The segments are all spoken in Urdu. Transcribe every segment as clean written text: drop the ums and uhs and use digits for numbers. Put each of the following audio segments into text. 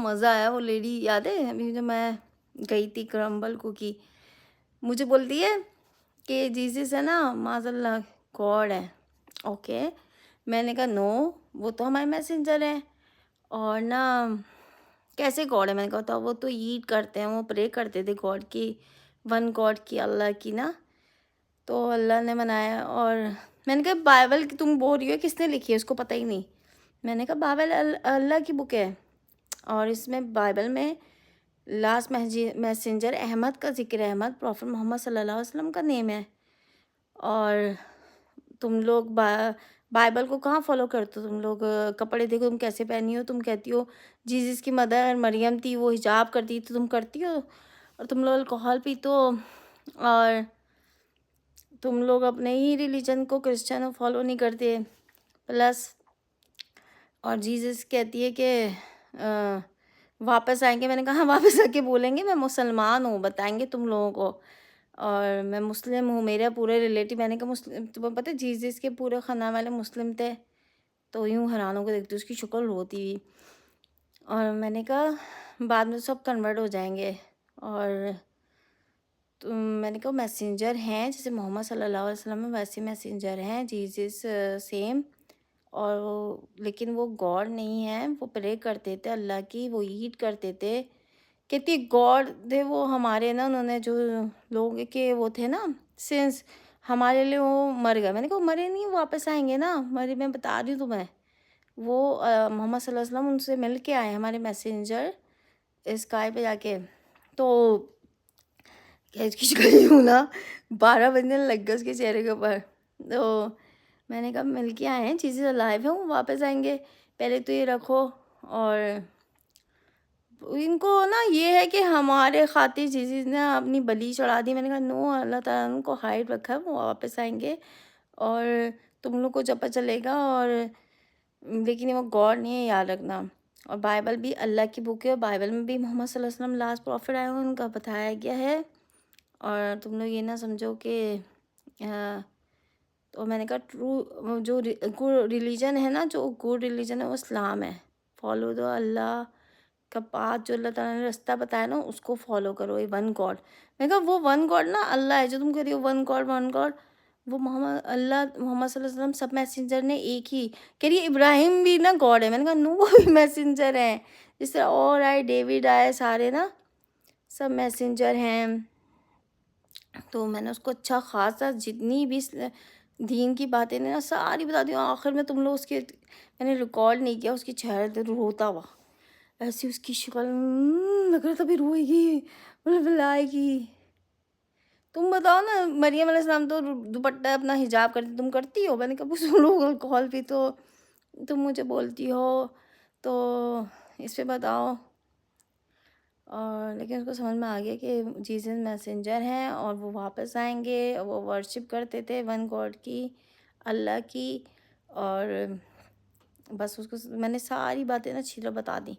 مزہ آیا. وہ لیڈی یاد ہے ابھی جو میں گئی تھی کرمبل کو کی، مجھے بولتی ہے کہ جیزس ہے نا معاذ اللہ گاڈ ہے. اوکے، میں نے کہا نو، وہ تو ہمارے میسنجر ہیں. اور نا کیسے گاڈ ہے؟ میں نے کہا تھا وہ تو ایٹ کرتے ہیں، وہ پرے کرتے تھے گاڈ کی، ون گاڈ کی، اللہ کی نا. تو اللہ نے بنایا. اور میں نے کہا بائبل کی تم بول رہی ہو کس نے لکھی ہے؟ اس کو پتہ ہی نہیں. میں نے کہا بائبل اللہ کی بک ہے، اور اس میں بائبل میں لاسٹ میسنجر احمد کا ذکر ہے. احمد پروفٹ محمد صلی اللہ علیہ وسلم کا نیم ہے. اور تم لوگ بائبل کو کہاں فالو کرتے ہو؟ تم لوگ کپڑے دیکھو تم کیسے پہنی ہو، تم کہتی ہو جیزس کی مدر مریم تھی وہ حجاب کرتی تو تم کرتی ہو. اور تم لوگ الکوہل پیتے ہو، اور تم لوگ اپنے ہی ریلیجن کو کرسچن فالو نہیں کرتے. پلس اور جیزس کہتی ہے کہ واپس آئیں گے. میں نے کہا واپس آ کے بولیں گے میں مسلمان ہوں، بتائیں گے تم لوگوں کو، اور میں مسلم ہوں. میرے پورے ریلیٹیو، میں نے کہا مسلم، تمہیں پتہ ہے جیزس کے پورے خاندان والے مسلم تھے. تو یوں حیرانوں کو دیکھتی اس کی شکل ہوتی ہوئی. اور میں نے کہا بعد میں سب کنورٹ ہو جائیں گے. اور میں نے کہا میسنجر ہیں جیسے محمد صلی اللہ علیہ وسلم میں ویسے میسنجر ہیں جیزس سیم. اور لیکن وہ گاڈ نہیں ہے. وہ پرے کرتے تھے اللہ کی، وہ ایٹ کرتے تھے. کہتی گاڈ تھے وہ ہمارے نا، انہوں نے جو لوگ کے وہ تھے نا سنس ہمارے لیے وہ مر گئے. میں نے کہا مرے نہیں، واپس آئیں گے نا. مرے میں بتا رہی ہوں تمہیں، وہ محمد صلی اللہ علیہ وسلم ان سے مل کے آئے ہمارے میسنجر اسکائی پہ جا کے. تو کیا اس کی شکل ہوں نا 12 بجنے لگ گئے اس کے چہرے کے اوپر. تو میں نے کہا مل کے آئے ہیں، چیزیں لائیو ہیں، وہ واپس آئیں گے. پہلے تو یہ رکھو. اور ان کو نا یہ ہے کہ ہمارے خاطر چیزیں نے اپنی بلی چڑھا دی. میں نے کہا نو، اللہ تعالیٰ نے ان کو ہائٹ رکھا ہے، وہ واپس آئیں گے. اور تم لوگ کو جب چلے گا. اور لیکن وہ گاڈ نہیں ہے، یاد رکھنا. اور بائبل بھی اللہ کی بک ہے، اور بائبل میں بھی محمد صلی اللہ علیہ وسلم لاسٹ پروفٹ آئے ہوئے ان کا بتایا گیا ہے. اور تم لوگ یہ نہ سمجھو کہ تو میں نے کہا ٹرو جو ریلیجن ہے نا، جو گڈ ریلیجن ہے وہ اسلام ہے. فالو دو اللہ کا پاتھ، جو اللہ تعالیٰ نے رستہ بتایا نا اس کو فالو کرو. یہ ون گاڈ، میں نے کہا وہ ون گاڈ نا اللہ ہے جو تم کہہ رہی ہو ون گاڈ ون گاڈ. وہ محمد صلی اللہ علیہ وسلم سب میسنجر نے ایک ہی. کہہ رہی ابراہیم بھی نا گاڈ ہے. میں نے کہا نو، وہ بھی میسنجر ہیں جس طرح اور آئے ڈیوڈ آئے، سارے نا سب میسنجر ہیں. تو میں نے اس کو اچھا خاصا جتنی بھی دین کی باتیں نا ساری بتا دی. آخر میں تم لوگ اس کے میں نے ریکارڈ نہیں کیا، اس کی چہرے روتا ہوا ایسی اس کی شکل لگ رہا تھا بھی روئے گی، بلائے گی. تم بتاؤ نا، مریم علیہ السلام تو دوپٹہ اپنا حجاب کرتی، تم کرتی ہو؟ میں نے کہا سن لوگ الکوہل پی تو تم مجھے بولتی ہو. تو اس پہ بتاؤ. اور لیکن اس کو سمجھ میں آ گیا کہ جیزس میسنجر ہیں اور وہ واپس آئیں گے. وہ ورشپ کرتے تھے ون گاڈ کی، اللہ کی. اور بس اس کو میں نے ساری باتیں نا اچھی طرح بتا دی.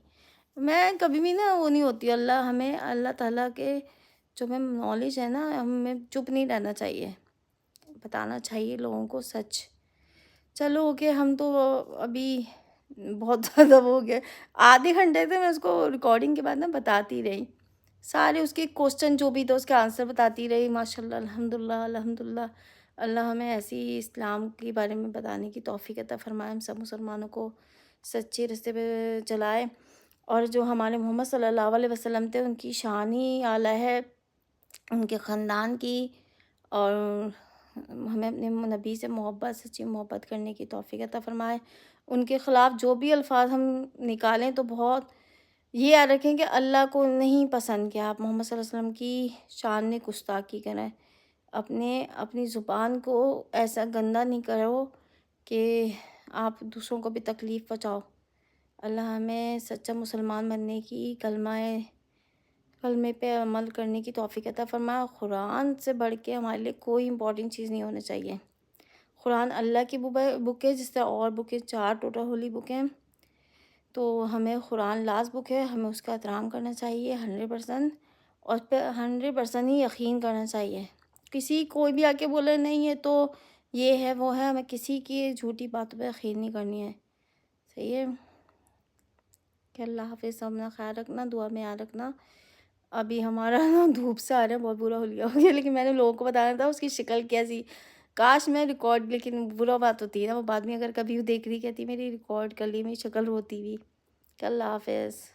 میں کبھی بھی نا وہ نہیں ہوتی. ہمیں اللہ تعالیٰ کے جو ہمیں نالج ہے نا، ہمیں چپ نہیں رہنا چاہیے، بتانا چاہیے لوگوں کو سچ. چلو اوکے، ہم تو ابھی بہت زیادہ ہو گیا. آدھے گھنٹے سے میں اس کو ریکارڈنگ کے بعد نا بتاتی رہی، سارے اس کے کوسچن جو بھی تھے اس کے آنسر بتاتی رہی. ماشاء اللہ، الحمد للہ الحمد للہ. اللہ ہمیں ایسی اسلام کے بارے میں بتانے کی توفیق عطا فرمائے، ہم سب مسلمانوں کو سچے رستے پہ چلائے. اور جو ہمارے محمد صلی اللہ علیہ وسلم تھے ان کی شان ہی اعلیٰ ہے، ان کے خاندان کی. اور ہمیں اپنے نبی سے محبت، سچی محبت کرنے کی توفیق عطا فرمائے. ان کے خلاف جو بھی الفاظ ہم نکالیں تو بہت یہ یاد رکھیں کہ اللہ کو نہیں پسند کہ آپ محمد صلی اللہ علیہ وسلم کی شان میں گستاخی کریں. اپنی زبان کو ایسا گندا نہیں کرو کہ آپ دوسروں کو بھی تکلیف پہنچاؤ. اللہ ہمیں سچا مسلمان بننے کی، کلمے پہ عمل کرنے کی توفیق عطا فرمائے. قرآن سے بڑھ کے ہمارے لیے کوئی امپورٹنٹ چیز نہیں ہونا چاہیے. قرآن اللہ کی بک ہے، جس طرح اور بکیں 4 ٹوٹل ہولی بک ہیں. تو ہمیں قرآن لاسٹ بک ہے، ہمیں اس کا احترام کرنا چاہیے 100%، اور اس پہ 100% ہی یقین کرنا چاہیے. کسی کوئی بھی آ کے بولے نہیں ہے تو یہ ہے وہ ہے، ہمیں کسی کی جھوٹی باتوں پہ یقین نہیں کرنی ہے. صحیح ہے. کہ اللہ حافظ، اپنا خیال رکھنا، دعا میں یاد رکھنا۔ ابھی ہمارا نا دھوپ سے آ رہا ہے، بہت برا حلیہ ہو گیا، لیکن میں نے لوگوں کو بتانا تھا اس کی شکل کیسی، کاش میں ریکارڈ، لیکن برا بات ہوتی ہے نا، وہ بعد میں اگر کبھی دیکھ رہی کہتی میری ریکارڈ کر لی، میری شکل روتی ہوئی۔ کہ اللہ حافظ۔